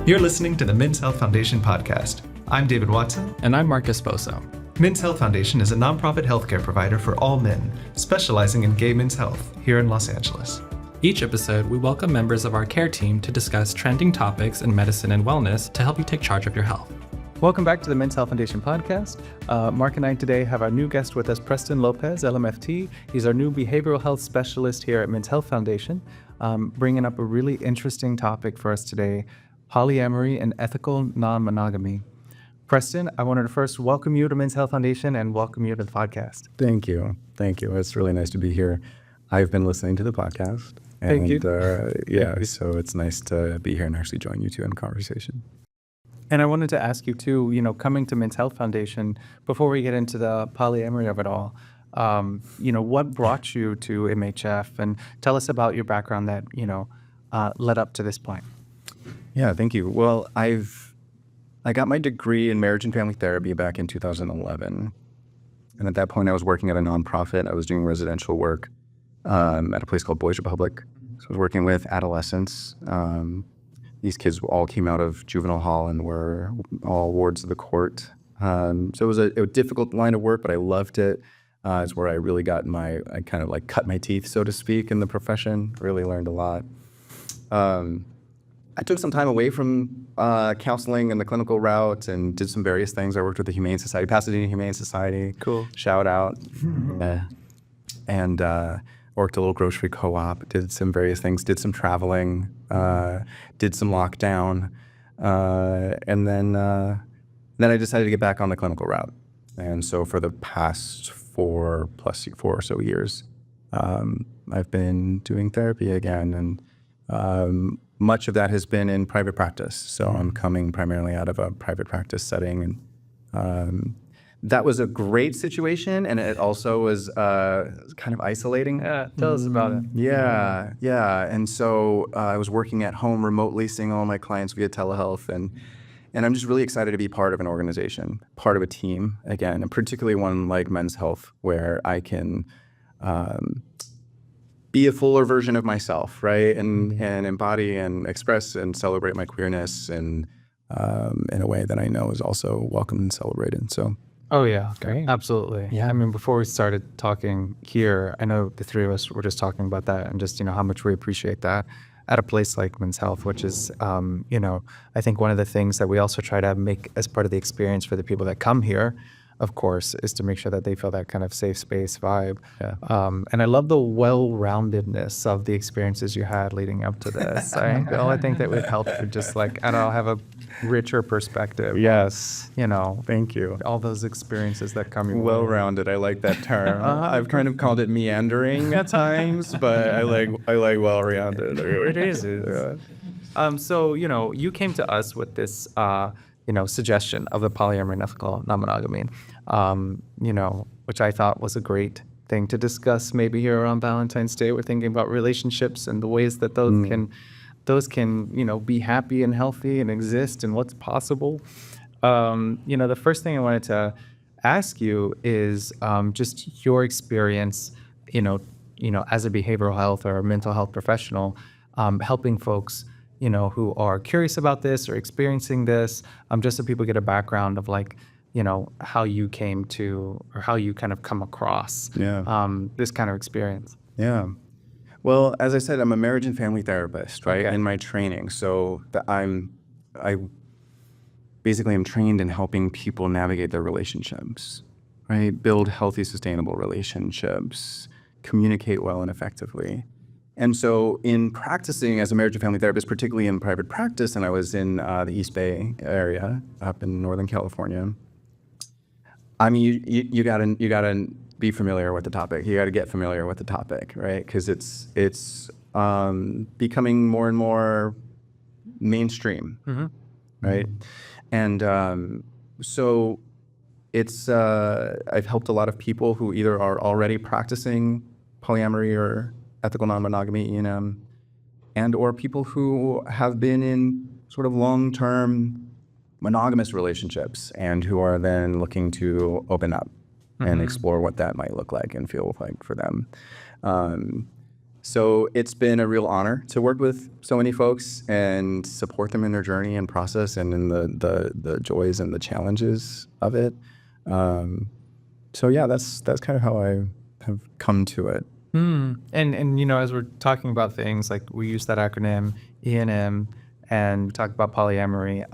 You're listening to the Men's Health Foundation podcast. I'm David Watson. And I'm Marcus Boso. Men's Health Foundation is a nonprofit healthcare provider for all men, specializing in gay men's health here in Los Angeles. Each episode, we welcome members of our care team to discuss trending topics in medicine and wellness to help you take charge of your health. Welcome back to the Men's Health Foundation podcast. Mark and I today have our new guest with us, Preston Lopez, LMFT. He's our new behavioral health specialist here at Men's Health Foundation, bringing up a really interesting topic for us today, polyamory and ethical non-monogamy. Preston, I wanted to first welcome you to Men's Health Foundation and welcome you to the podcast. Thank you. It's really nice to be here. I've been listening to the podcast. Thank you. So it's nice to be here and actually join you two in conversation. And I wanted to ask you too, coming to Men's Health Foundation, before we get into the polyamory of it all, what brought you to MHF, and tell us about your background that, led up to this point. Yeah, thank you. Well, I got my degree in marriage and family therapy back in 2011. And at that point, I was working at a nonprofit. I was doing residential work at a place called Boys Republic. So I was working with adolescents. These kids all came out of juvenile hall and were all wards of the court. So it was a difficult line of work, but I loved it. It's where I really got I kind of like cut my teeth, so to speak, in the profession. Really learned a lot. I took some time away from counseling and the clinical route and did some various things. I worked with the Humane Society, Pasadena Humane Society. Cool. Shout out. And worked a little grocery co-op, did some various things, did some traveling, did some lockdown. And then I decided to get back on the clinical route. And so for the past 4 or so years, I've been doing therapy again. And much of that has been in private practice. So I'm coming primarily out of a private practice setting. And that was a great situation. And it also was kind of isolating. Yeah, tell us about it. Yeah. And so I was working at home remotely, seeing all my clients via telehealth. And I'm just really excited to be part of an organization, part of a team, again, and particularly one like Men's Health, where I can be a fuller version of myself, right? And embody and express and celebrate my queerness and in a way that I know is also welcomed and celebrated. So. Oh yeah, great. Absolutely. Yeah. I mean, before we started talking here, I know the three of us were just talking about that and just, how much we appreciate that at a place like Men's Health, which is, I think one of the things that we also try to make as part of the experience for the people that come here, of course, is to make sure that they feel that kind of safe space vibe. Yeah. And I love the well-roundedness of the experiences you had leading up to this. I think that would help you just have a richer perspective. Yes. On, Thank you. all those experiences that come your way. Well-rounded. I like that term. I've kind of called it meandering at times, but I like well-rounded. It is. So, you came to us with this, suggestion of the polyamory and ethical non-monogamy, which I thought was a great thing to discuss maybe here on Valentine's Day. We're thinking about relationships and the ways that those can be happy and healthy and exist and what's possible. The first thing I wanted to ask you is just your experience, as a behavioral health or a mental health professional, helping folks, who are curious about this or experiencing this, just so people get a background of how you came to or how you kind of come across this kind of experience. Yeah. Well, as I said, I'm a marriage and family therapist, right? Okay. In my training. So I basically am trained in helping people navigate their relationships, right? Build healthy, sustainable relationships, communicate well and effectively. And so in practicing as a marriage and family therapist, particularly in private practice, and I was in the East Bay area up in Northern California, I mean, you gotta be familiar with the topic. You gotta get familiar with the topic, right? Because it's becoming more and more mainstream, right? And so it's I've helped a lot of people who either are already practicing polyamory or ethical non-monogamy, and or people who have been in sort of long-term monogamous relationships and who are then looking to open up and explore what that might look like and feel like for them. So it's been a real honor to work with so many folks and support them in their journey and process and in the joys and the challenges of it. So yeah, that's kind of how I have come to it. And as we're talking about things, like we use that acronym E&M, and we talk about polyamory.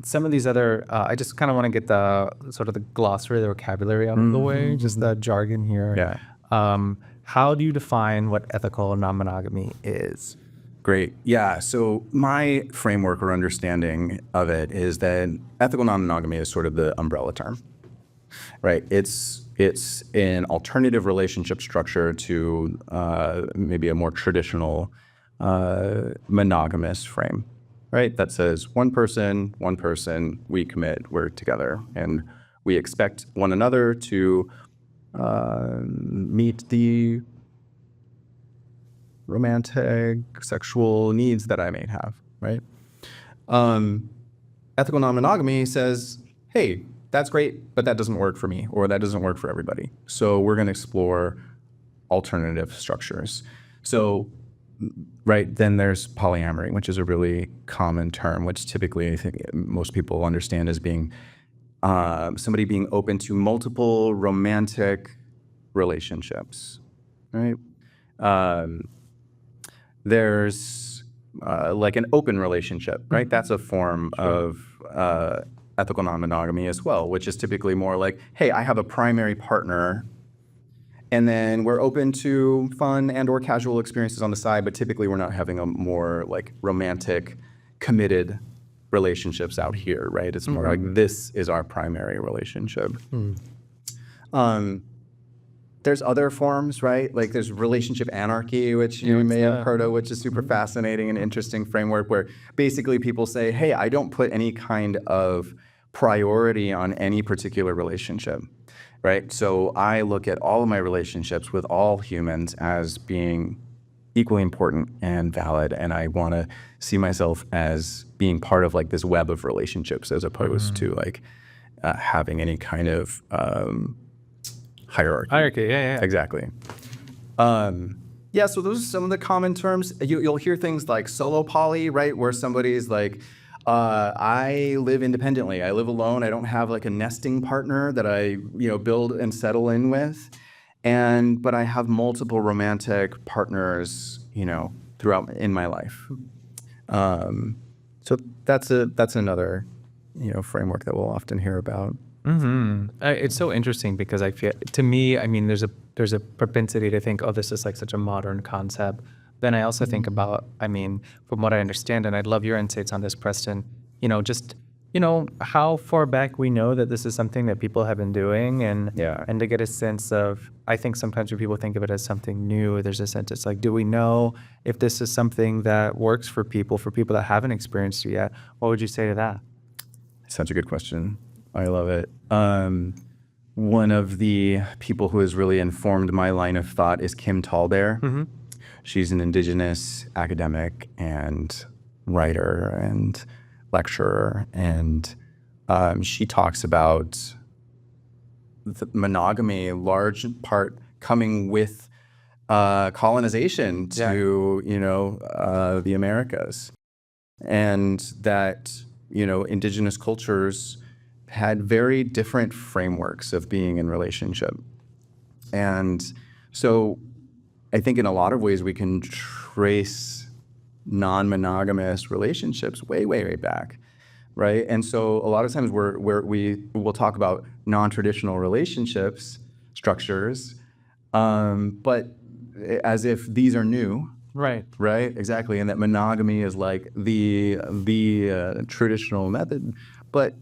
Some of these other, I just kind of want to get the sort of the glossary, the vocabulary out of the way, just the jargon here. Yeah. How do you define what ethical non-monogamy is? Great. Yeah. So my framework or understanding of it is that ethical non-monogamy is sort of the umbrella term, right? It's an alternative relationship structure to maybe a more traditional monogamous frame, right? That says one person, we commit, we're together, and we expect one another to meet the romantic, sexual needs that I may have, right? Ethical non-monogamy says, hey, that's great, but that doesn't work for me, or that doesn't work for everybody. So we're going to explore alternative structures. So, right, then there's polyamory, which is a really common term, which typically I think most people understand as being somebody being open to multiple romantic relationships, right? There's like an open relationship, right? That's a form of ethical non-monogamy as well, which is typically more like, hey, I have a primary partner, and then we're open to fun and or casual experiences on the side, but typically we're not having a more like romantic, committed relationships out here, right? It's more like this is our primary relationship. There's other forms, right? Like there's relationship anarchy, which you may have heard of, which is super fascinating and interesting framework where basically people say, hey, I don't put any kind of priority on any particular relationship, right? So I look at all of my relationships with all humans as being equally important and valid, and I want to see myself as being part of like this web of relationships as opposed to like having any kind of hierarchy. Yeah. Exactly. Yeah, so those are some of the common terms. You'll hear things like solo poly, right, where somebody's like, I live independently. I live alone. I don't have like a nesting partner that I build and settle in with, but I have multiple romantic partners throughout in my life. So that's another framework that we'll often hear about. It's so interesting because I feel, to me, I mean, there's a propensity to think, oh, this is like such a modern concept. Then I also think about, I mean, from what I understand, and I'd love your insights on this, Preston, just, how far back we know that this is something that people have been doing, and to get a sense of, I think sometimes when people think of it as something new, there's a sense, it's like, do we know if this is something that works for people that haven't experienced it yet? What would you say to that? Such a good question. I love it. One of the people who has really informed my line of thought is Kim Tallbear. She's an Indigenous academic and writer and lecturer, and she talks about monogamy, large part coming with colonization to the Americas, and that Indigenous cultures had very different frameworks of being in relationship. And so I think in a lot of ways we can trace non-monogamous relationships way, way, way back, right? And so a lot of times we will talk about non-traditional relationships, structures, but as if these are new. Right. Right, exactly. And that monogamy is like the traditional method. But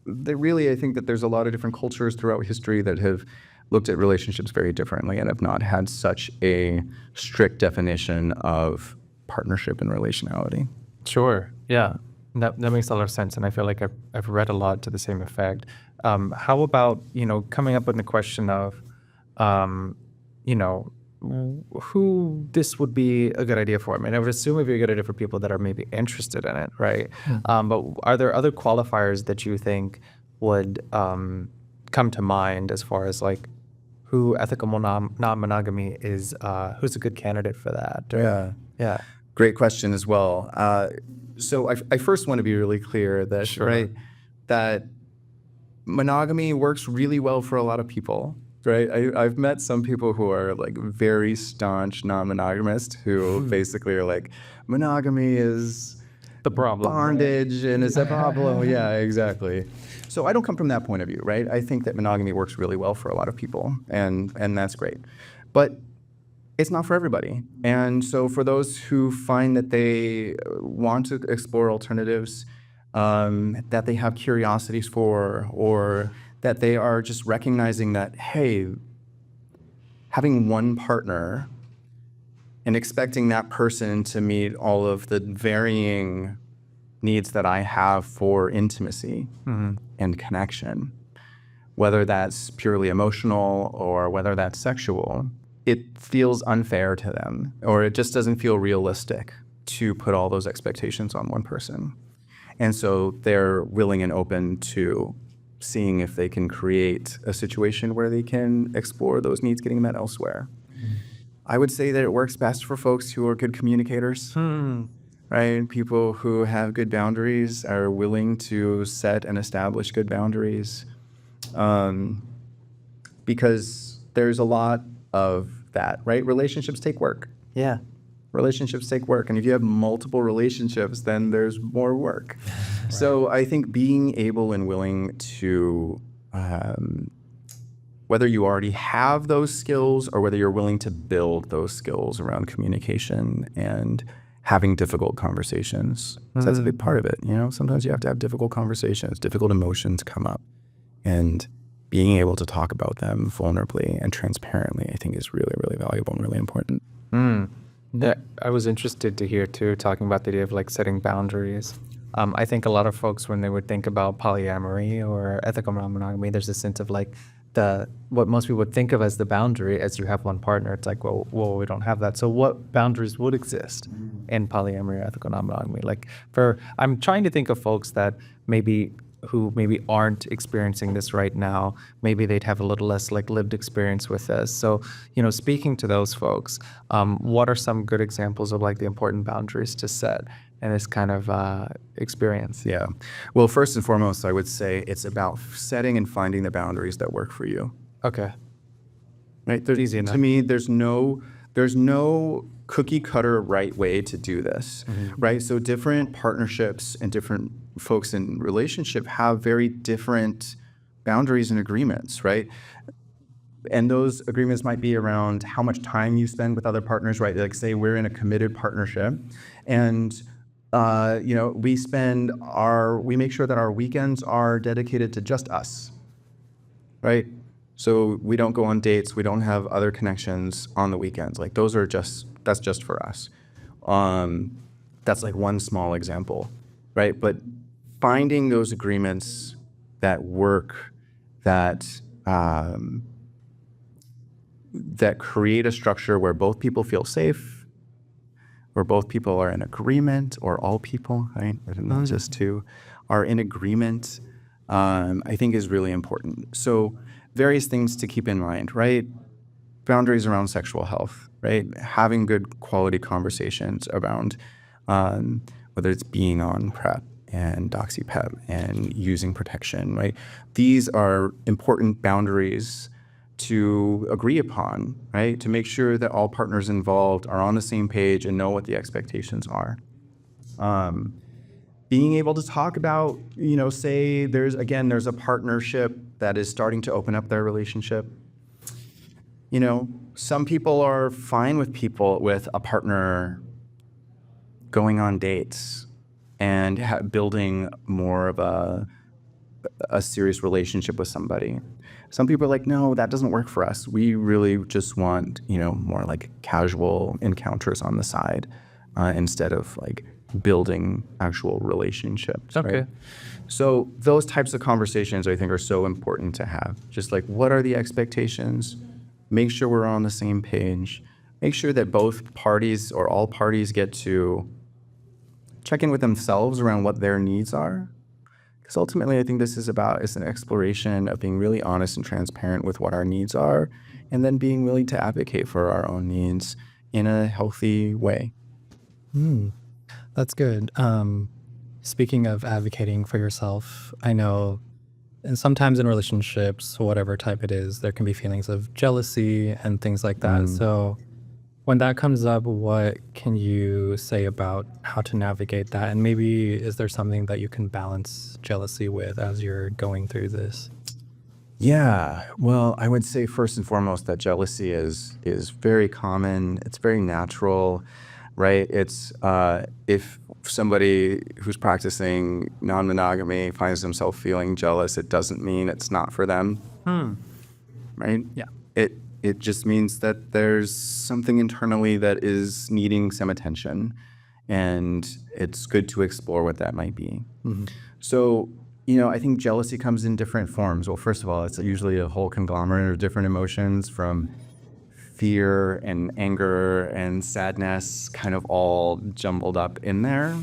I think that there's a lot of different cultures throughout history that have looked at relationships very differently and have not had such a strict definition of partnership and relationality. Sure. Yeah. That makes a lot of sense. And I feel like I've read a lot to the same effect. How about, coming up with the question of, who this would be a good idea for? I mean, I would assume it would be a good idea for people that are maybe interested in it, right? But are there other qualifiers that you think would come to mind as far as like who ethical non-monogamy is, who's a good candidate for that? Yeah. Great question as well. So I first want to be really clear that, Sure. right, that monogamy works really well for a lot of people, right? I've met some people who are like very staunch non-monogamist who basically are like, monogamy is The problem. bondage and it's a problem. Yeah, exactly. So I don't come from that point of view, right? I think that monogamy works really well for a lot of people, and that's great. But it's not for everybody. And so for those who find that they want to explore alternatives, that they have curiosities for, or that they are just recognizing that, hey, having one partner and expecting that person to meet all of the varying needs that I have for intimacy and connection, whether that's purely emotional or whether that's sexual, it feels unfair to them, or it just doesn't feel realistic to put all those expectations on one person. And so they're willing and open to seeing if they can create a situation where they can explore those needs getting met elsewhere. I would say that it works best for folks who are good communicators, right? People who have good boundaries, are willing to set and establish good boundaries, because there's a lot of that, right? Relationships take work. Yeah. Relationships take work. And if you have multiple relationships, then there's more work. Right. So I think being able and willing to, whether you already have those skills or whether you're willing to build those skills around communication and having difficult conversations. So that's a big part of it. You know, sometimes you have to have difficult conversations, difficult emotions come up, and being able to talk about them vulnerably and transparently, I think is really, really valuable and really important. I was interested to hear too, talking about the idea of like setting boundaries. I think a lot of folks, when they would think about polyamory or ethical non-monogamy, there's a sense of like what most people would think of as the boundary as you have one partner. It's like, well, we don't have that. So what boundaries would exist in polyamory or ethical non-monogamy? Like I'm trying to think of folks who maybe aren't experiencing this right now. Maybe they'd have a little less like lived experience with this. So, speaking to those folks, what are some good examples of like the important boundaries to set in this kind of experience? Yeah. Well, first and foremost, I would say it's about setting and finding the boundaries that work for you. Okay. Right? Easy enough. To me, there's no cookie cutter right way to do this, right? So different partnerships and different folks in relationship have very different boundaries and agreements, right? And those agreements might be around how much time you spend with other partners, right? Like say we're in a committed partnership and we make sure that our weekends are dedicated to just us, right? So we don't go on dates, we don't have other connections on the weekends. Like that's just for us. That's like one small example, right? But finding those agreements that work, that create a structure where both people feel safe, where both people are in agreement, or all people, right? Or not just two, are in agreement, I think is really important. So various things to keep in mind, right? Boundaries around sexual health, right? Having good quality conversations around whether it's being on PrEP and doxy-PEP and using protection, right? These are important boundaries to agree upon, right? To make sure that all partners involved are on the same page and know what the expectations are. Being able to talk about, say there's a partnership that is starting to open up their relationship. Some people are fine with a partner going on dates and building more of a serious relationship with somebody. Some people are like, no, that doesn't work for us. We really just want, more like casual encounters on the side instead of like building actual relationships. Okay. Right? So those types of conversations I think are so important to have. Just like, what are the expectations? Make sure we're on the same page. Make sure that both parties or all parties get to check in with themselves around what their needs are. Because ultimately, I think this is an exploration of being really honest and transparent with what our needs are and then being willing to advocate for our own needs in a healthy way. That's good. Speaking of advocating for yourself, I know, and sometimes in relationships, whatever type it is, there can be feelings of jealousy and things like that. So when that comes up, what can you say about how to navigate that? And maybe is there something that you can balance jealousy with as you're going through this? Yeah, well, I would say first and foremost that jealousy is very common. It's very natural, right? It's if somebody who's practicing non-monogamy finds themselves feeling jealous, it doesn't mean it's not for them, right? Yeah. It just means that there's something internally that is needing some attention, and it's good to explore what that might be. So, I think jealousy comes in different forms. Well, first of all, it's usually a whole conglomerate of different emotions, from fear and anger and sadness, kind of all jumbled up in there.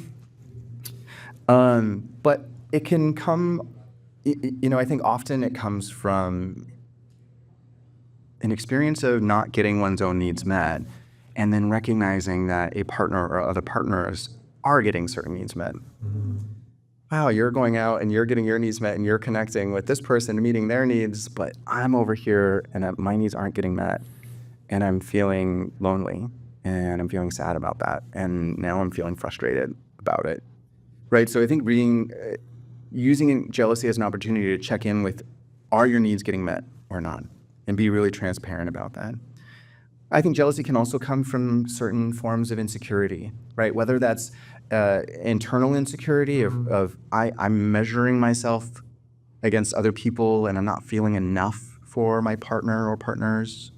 But it can come, I think often it comes from an experience of not getting one's own needs met, and then recognizing that a partner or other partners are getting certain needs met. Wow, you're going out and you're getting your needs met and you're connecting with this person, meeting their needs, but I'm over here and my needs aren't getting met, and I'm feeling lonely, and I'm feeling sad about that, and now I'm feeling frustrated about it, right? So I think using jealousy as an opportunity to check in with, are your needs getting met or not? And be really transparent about that. I think jealousy can also come from certain forms of insecurity, right? Whether that's internal insecurity of I'm measuring myself against other people and I'm not feeling enough for my partner or partners,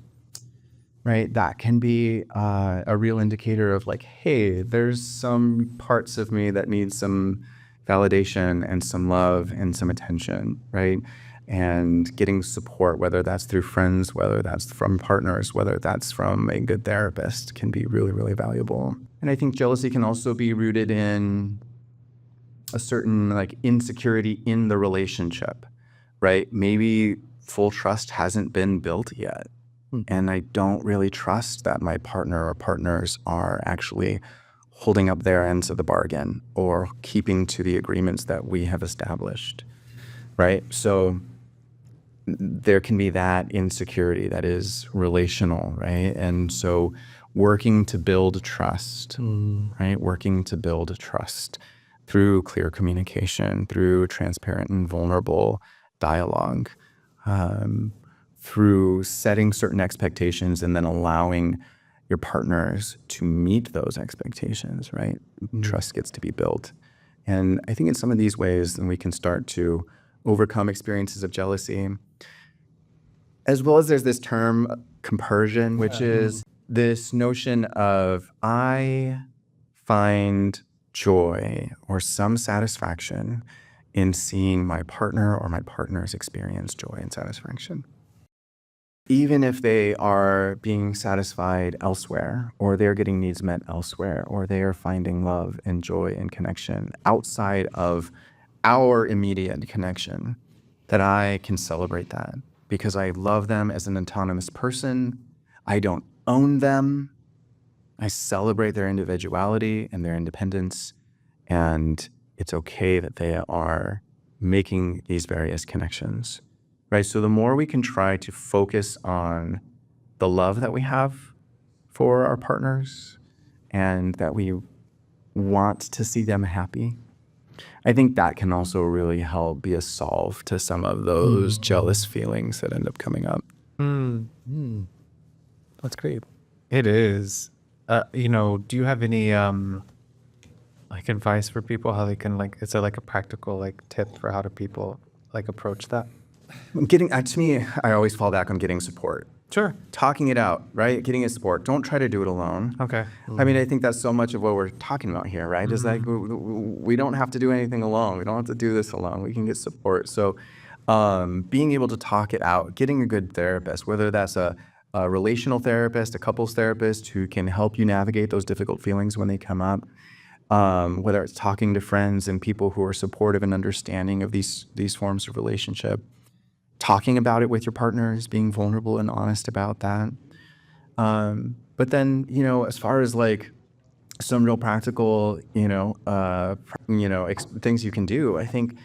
right? That can be a real indicator of like, hey, there's some parts of me that need some validation and some love and some attention, right? And getting support, whether that's through friends, whether that's from partners, whether that's from a good therapist, can be really, really valuable. And I think jealousy can also be rooted in a certain like insecurity in the relationship, right? Maybe full trust hasn't been built yet. And I don't really trust that my partner or partners are actually holding up their ends of the bargain or keeping to the agreements that we have established, right? So there can be that insecurity that is relational, right? And so working to build trust, right? Working to build trust through clear communication, through transparent and vulnerable dialogue, through setting certain expectations and then allowing your partners to meet those expectations, right? Trust gets to be built. And I think in some of these ways, then we can start to overcome experiences of jealousy. As well as there's this term compersion, which is this notion of I find joy or some satisfaction in seeing my partner or my partners experience joy and satisfaction. Even if they are being satisfied elsewhere, or they're getting needs met elsewhere, or they are finding love and joy and connection outside of our immediate connection, that I can celebrate that because I love them as an autonomous person. I don't own them. I celebrate their individuality and their independence, and it's okay that they are making these various connections, right? So the more we can try to focus on the love that we have for our partners and that we want to see them happy, I think that can also really help be a solve to some of those jealous feelings that end up coming up. That's great. It is. Do you have any like advice for people how they can is there like a practical tip for how to people approach that? To me, I always fall back on getting support. Sure. Talking it out, right? Getting a support. Don't try to do it alone. Okay. I mean, I think that's so much of what we're talking about here, right? Is like we don't have to do anything alone. We don't have to do this alone. We can get support. So being able to talk it out, getting a good therapist, whether that's a relational therapist, a couples therapist who can help you navigate those difficult feelings when they come up, whether it's talking to friends and people who are supportive and understanding of these forms of relationship, talking about it with your partners, being vulnerable and honest about that. But then, as far as like some real practical, things you can do, I think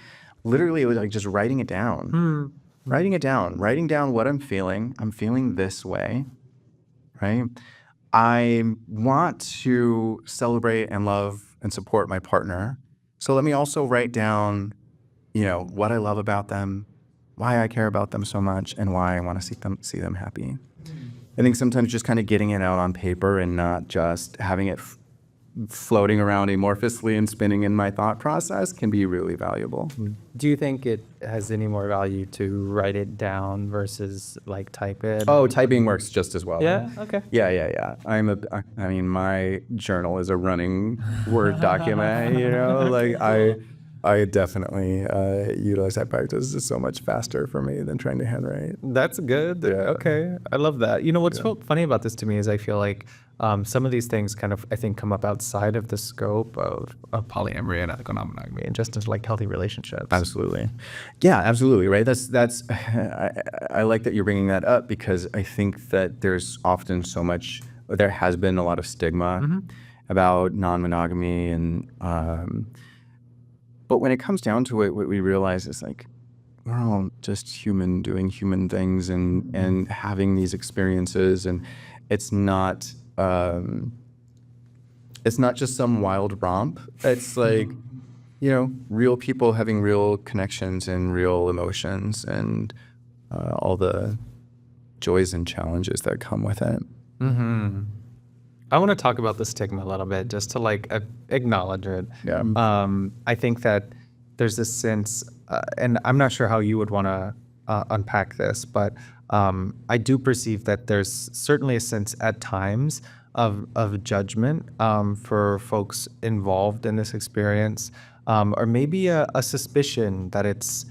literally it was like just writing it down, writing down what I'm feeling. I'm feeling this way, right? I want to celebrate and love and support my partner. So let me also write down, what I love about them, why I care about them so much, and why I want to see them happy. I think sometimes just kind of getting it out on paper and not just having it floating around amorphously and spinning in my thought process can be really valuable. Do you think it has any more value to write it down versus like type it? Oh, typing works just as well. Yeah? Okay. Yeah. My journal is a running Word document, like I definitely utilize that practice. It's so much faster for me than trying to handwrite. That's good. Yeah. Okay. I love that. What's funny about this to me is I feel like some of these things kind of, I think, come up outside of the scope of polyamory and ethical non-monogamy and just into like healthy relationships. Absolutely. Yeah, absolutely. Right. That's I like that you're bringing that up because I think that there has been a lot of stigma about non-monogamy and, but when it comes down to it, what we realize is like, we're all just human doing human things and having these experiences, and it's not just some wild romp. It's like, real people having real connections and real emotions and all the joys and challenges that come with it. Mm-hmm. I want to talk about the stigma a little bit, just to like acknowledge it. Yeah. I think that there's this sense, and I'm not sure how you would want to unpack this, but I do perceive that there's certainly a sense at times of judgment for folks involved in this experience, or maybe a suspicion that it's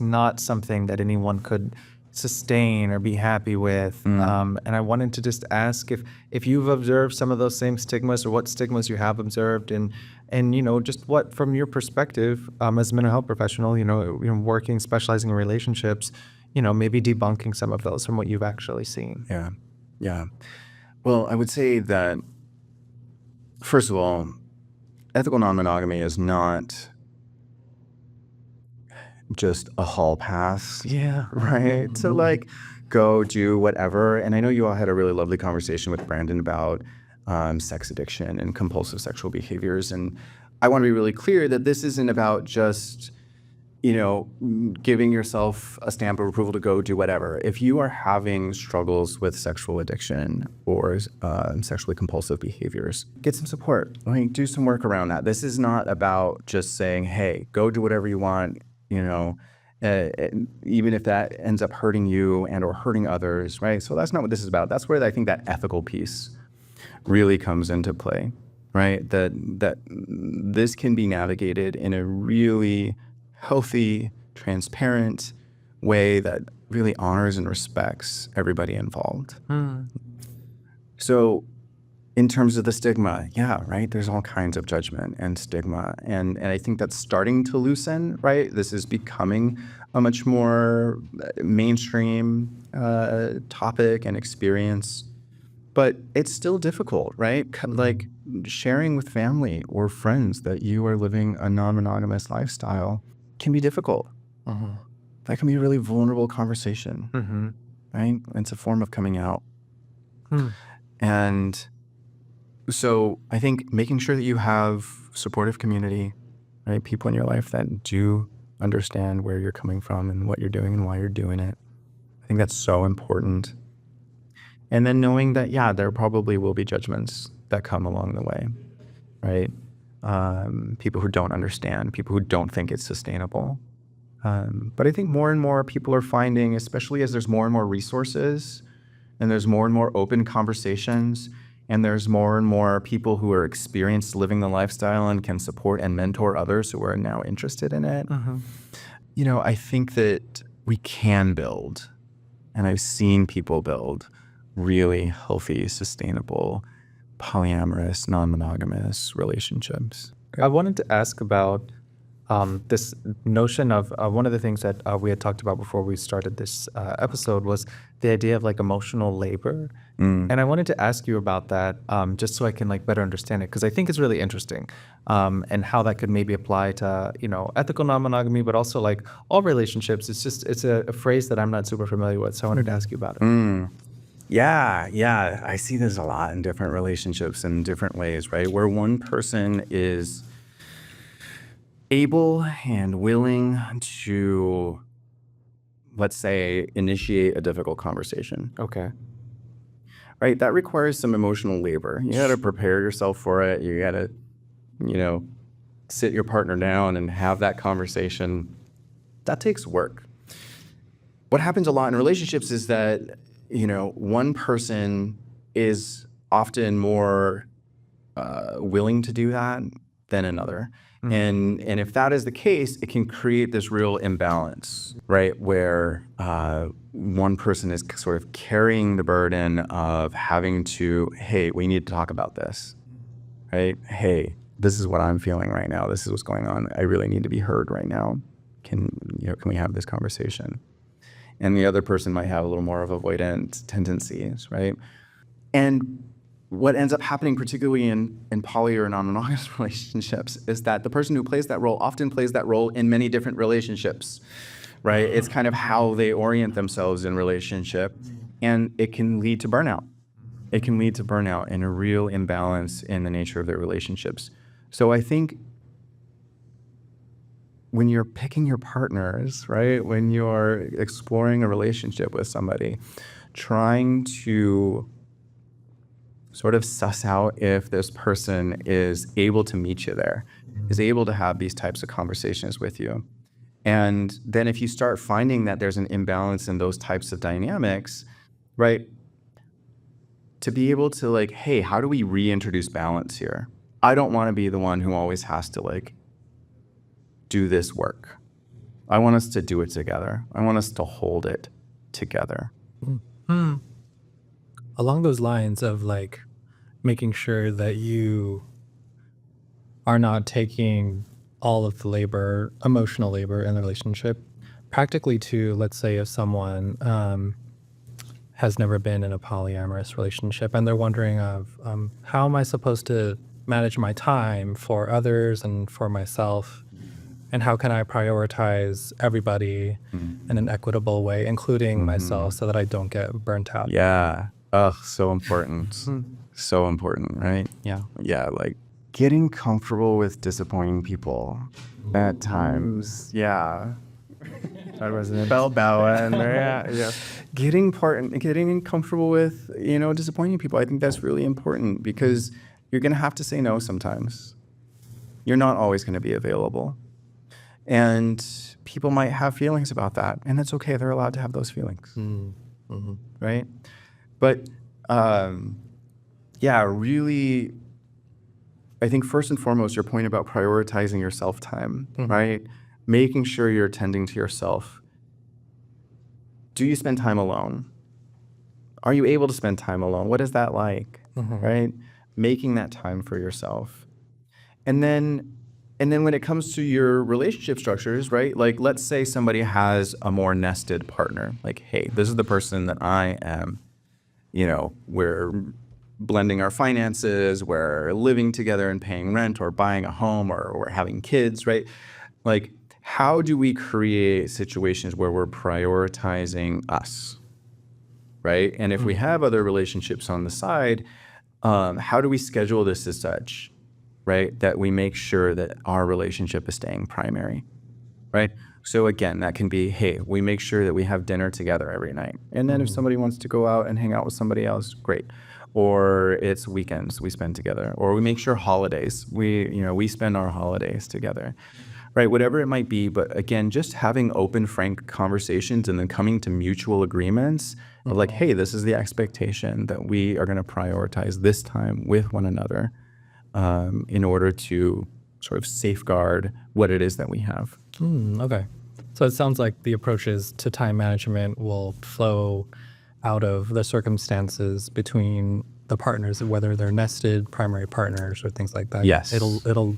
not something that anyone could sustain or be happy with. And I wanted to just ask if you've observed some of those same stigmas, or what stigmas you have observed, and just what, from your perspective as a mental health professional, working, specializing in relationships, maybe debunking some of those from what you've actually seen. Yeah. Well, I would say that, first of all, ethical non-monogamy is not just a hall pass. Yeah. Right? So like, go do whatever. And I know you all had a really lovely conversation with Brandon about sex addiction and compulsive sexual behaviors. And I want to be really clear that this isn't about just, giving yourself a stamp of approval to go do whatever. If you are having struggles with sexual addiction or sexually compulsive behaviors, get some support. Like, do some work around that. This is not about just saying, hey, go do whatever you want, even if that ends up hurting you and or hurting others, right? So that's not what this is about. That's where I think that ethical piece really comes into play, right? That this can be navigated in a really healthy, transparent way that really honors and respects everybody involved. So in terms of the stigma, yeah, right, there's all kinds of judgment and stigma. And I think that's starting to loosen, right? This is becoming a much more mainstream topic and experience. But it's still difficult, right? Like sharing with family or friends that you are living a non-monogamous lifestyle can be difficult. That can be a really vulnerable conversation, right? It's a form of coming out. And so I think making sure that you have supportive community, right? People in your life that do understand where you're coming from and what you're doing and why you're doing it. I think that's so important. And then knowing that, yeah, there probably will be judgments that come along the way, right? People who don't understand, people who don't think it's sustainable. But I think more and more people are finding, especially as there's more and more resources and there's more and more open conversations and there's more and more people who are experienced living the lifestyle and can support and mentor others who are now interested in it. I think that we can build, and I've seen people build really healthy, sustainable, polyamorous, non-monogamous relationships. I wanted to ask about this notion of one of the things that we had talked about before we started this episode was the idea of like emotional labor. And I wanted to ask you about that just so I can like better understand it, because I think it's really interesting and how that could maybe apply to, ethical non-monogamy, but also like all relationships. It's a phrase that I'm not super familiar with. So I wanted to ask you about it. Yeah. I see this a lot in different relationships in different ways, right? Where one person is able and willing to, let's say, initiate a difficult conversation. Okay. Right? That requires some emotional labor. You got to prepare yourself for it. You got to, sit your partner down and have that conversation. That takes work. What happens a lot in relationships is that, one person is often more willing to do that than another. And if that is the case, it can create this real imbalance, right? Where one person is sort of carrying the burden of having to, hey, we need to talk about this, right? Hey, this is what I'm feeling right now. This is what's going on. I really need to be heard right now. Can we have this conversation? And the other person might have a little more of avoidant tendencies, right? And what ends up happening, particularly in poly or non-monogamous relationships, is that the person who plays that role often plays that role in many different relationships, right? It's kind of how they orient themselves in relationship, and it can lead to burnout. It can lead to burnout and a real imbalance in the nature of their relationships. So I think when you're picking your partners, right, when you're exploring a relationship with somebody, trying to sort of suss out if this person is able to meet you there, is able to have these types of conversations with you. And then if you start finding that there's an imbalance in those types of dynamics, right, to be able to like, hey, how do we reintroduce balance here? I don't want to be the one who always has to like do this work. I want us to do it together. I want us to hold it together. Along those lines of like making sure that you are not taking all of the labor, emotional labor in the relationship, practically to, let's say if someone has never been in a polyamorous relationship and they're wondering of how am I supposed to manage my time for others and for myself, and how can I prioritize everybody in an equitable way, including myself, so that I don't get burnt out? Yeah. So important. So important, right? Yeah. Yeah, like getting comfortable with disappointing people at times. Yeah. That wasn't Bell bowing. Yeah. Getting comfortable with, disappointing people. I think that's really important because you're going to have to say no sometimes. You're not always going to be available. And people might have feelings about that, and that's okay. They're allowed to have those feelings, right? But really, I think first and foremost, your point about prioritizing your self-time, right? Making sure you're attending to yourself. Do you spend time alone? Are you able to spend time alone? What is that like, right? Making that time for yourself. And then when it comes to your relationship structures, right? Like, let's say somebody has a more nested partner. Like, hey, this is the person that I am, we're blending our finances, we're living together and paying rent or buying a home or we're having kids, right? Like, how do we create situations where we're prioritizing us, right? And if we have other relationships on the side, how do we schedule this as such, right, that we make sure that our relationship is staying primary, right? So again, that can be, hey, we make sure that we have dinner together every night. And then if somebody wants to go out and hang out with somebody else, great. Or it's weekends we spend together. Or we make sure holidays, we spend our holidays together, right? Whatever it might be. But again, just having open, frank conversations and then coming to mutual agreements of like, hey, this is the expectation that we are going to prioritize this time with one another. In order to sort of safeguard what it is that we have. Okay. So it sounds like the approaches to time management will flow out of the circumstances between the partners, whether they're nested primary partners or things like that. Yes. It'll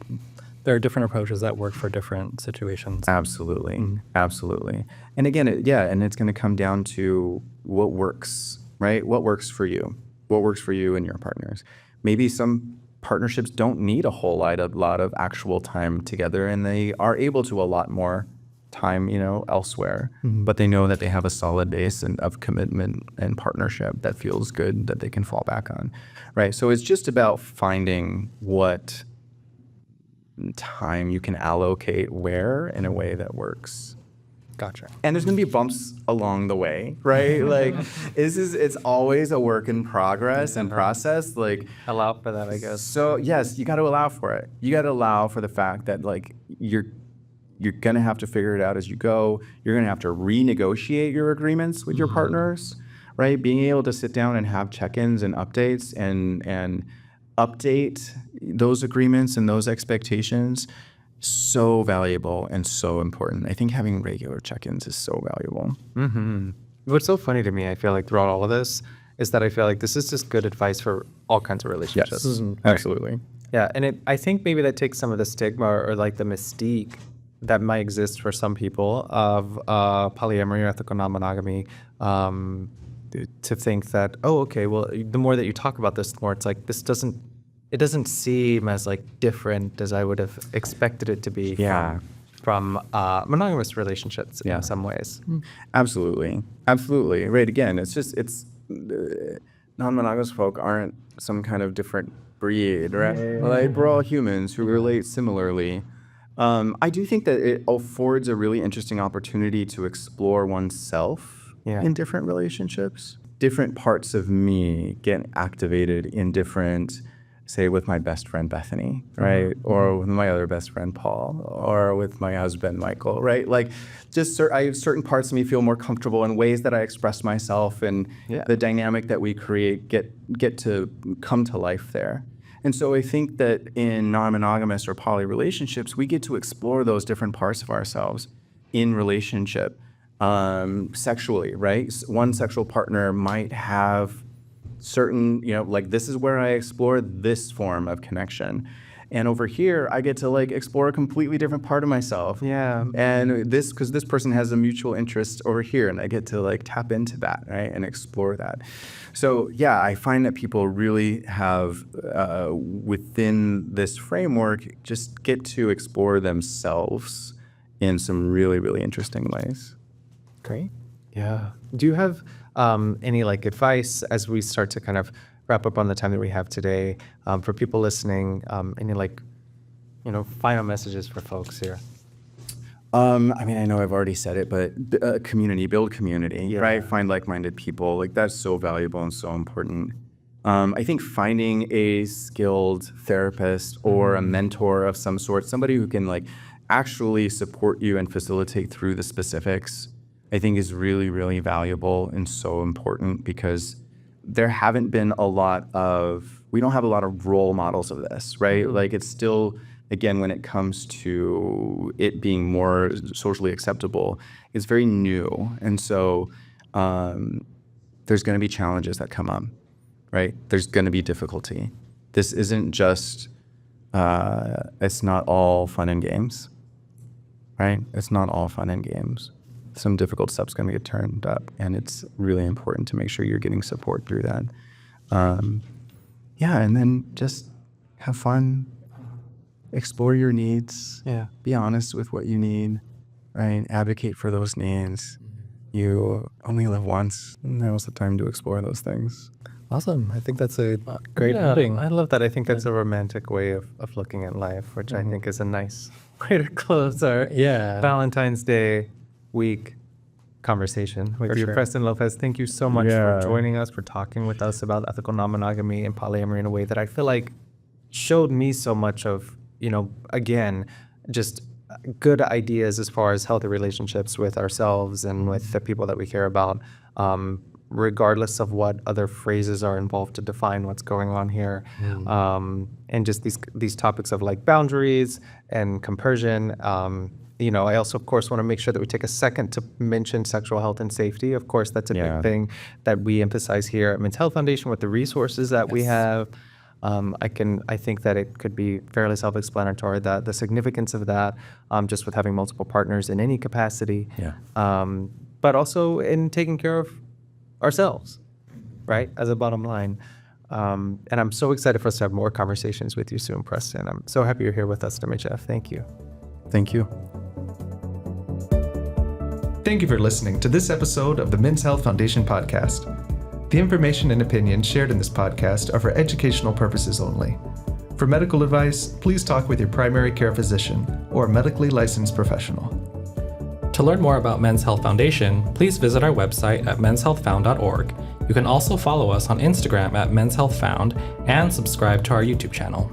There are different approaches that work for different situations. Absolutely. Absolutely. And again, and it's going to come down to what works, right? What works for you? What works for you and your partners? Maybe some partnerships don't need a whole lot of actual time together, and they are able to allot more time, elsewhere. But they know that they have a solid base of commitment and partnership that feels good that they can fall back on, right? So it's just about finding what time you can allocate where in a way that works. Gotcha. And there's going to be bumps along the way, right? Like, it's always a work in progress and process. Like, Allow for that, I guess. so yes, you got to allow for it. You got to allow for the fact that like you're going to have to figure it out as you go. You're going to have to renegotiate your agreements with your partners, right? Being able to sit down and have check-ins and updates and update those agreements and those expectations, so valuable and so important. I think having regular check-ins is so valuable. What's so funny to me, I feel like throughout all of this, is that I feel like this is just good advice for all kinds of relationships. Absolutely. Yeah, and I think maybe that takes some of the stigma or like the mystique that might exist for some people of polyamory or ethical non-monogamy, to think that, oh, okay, well, the more that you talk about this, the more it's like it doesn't seem as like different as I would have expected it to be from monogamous relationships in some ways. Absolutely. Right. Again, it's non-monogamous folk aren't some kind of different breed, right? Like, we're all humans who relate similarly. I do think that it affords a really interesting opportunity to explore oneself in different relationships. Different parts of me get activated in different, say, with my best friend Bethany, right? Or with my other best friend Paul, or with my husband Michael, right? Like, just certain parts of me feel more comfortable in ways that I express myself, and the dynamic that we create get to come to life there. And so I think that in non-monogamous or poly relationships, we get to explore those different parts of ourselves in relationship, sexually, right? One sexual partner might have certain, like, this is where I explore this form of connection. And over here, I get to like explore a completely different part of myself. Yeah. And because this person has a mutual interest over here, and I get to like tap into that, right, and explore that. So yeah, I find that people really have, within this framework, just get to explore themselves in some really, really interesting ways. Great. Yeah. Do you have any like advice as we start to kind of wrap up on the time that we have today, for people listening? Any like, final messages for folks here? I mean, I know I've already said it, but build community, right? Find like-minded people. Like, that's so valuable and so important. I think finding a skilled therapist or a mentor of some sort, somebody who can like actually support you and facilitate through the specifics, I think is really, really valuable and so important, because we don't have a lot of role models of this, right? Like, it's still, again, when it comes to it being more socially acceptable, it's very new. And so there's going to be challenges that come up, right? There's going to be difficulty. This isn't just, it's not all fun and games, right? It's not all fun and games. Some difficult stuff's going to get turned up, and it's really important to make sure you're getting support through that. And then just have fun, explore your needs, be honest with what you need, right? Advocate for those needs. You only live once, and now's the time to explore those things. Awesome. I think that's a great ending. I love that. I think that's a romantic way of looking at life, which I think is a nice way to close our Valentine's Day week conversation with you. Preston Lopez, thank you so much for joining us, for talking with us about ethical non-monogamy and polyamory in a way that I feel like showed me so much of, again, just good ideas as far as healthy relationships with ourselves and with the people that we care about, regardless of what other phrases are involved to define what's going on here. And just these topics of like boundaries and compersion. I also, of course, want to make sure that we take a second to mention sexual health and safety. Of course, that's a big thing that we emphasize here at Men's Health Foundation with the resources that we have. I think that it could be fairly self-explanatory that the significance of that, just with having multiple partners in any capacity, but also in taking care of ourselves, right, as a bottom line. And I'm so excited for us to have more conversations with you soon, Preston. I'm so happy you're here with us, WHF. Thank you. Thank you. Thank you for listening to this episode of the Men's Health Foundation podcast. The information and opinions shared in this podcast are for educational purposes only. For medical advice, please talk with your primary care physician or a medically licensed professional. To learn more about Men's Health Foundation, please visit our website at menshealthfound.org. You can also follow us on Instagram at Men's Health Found and subscribe to our YouTube channel.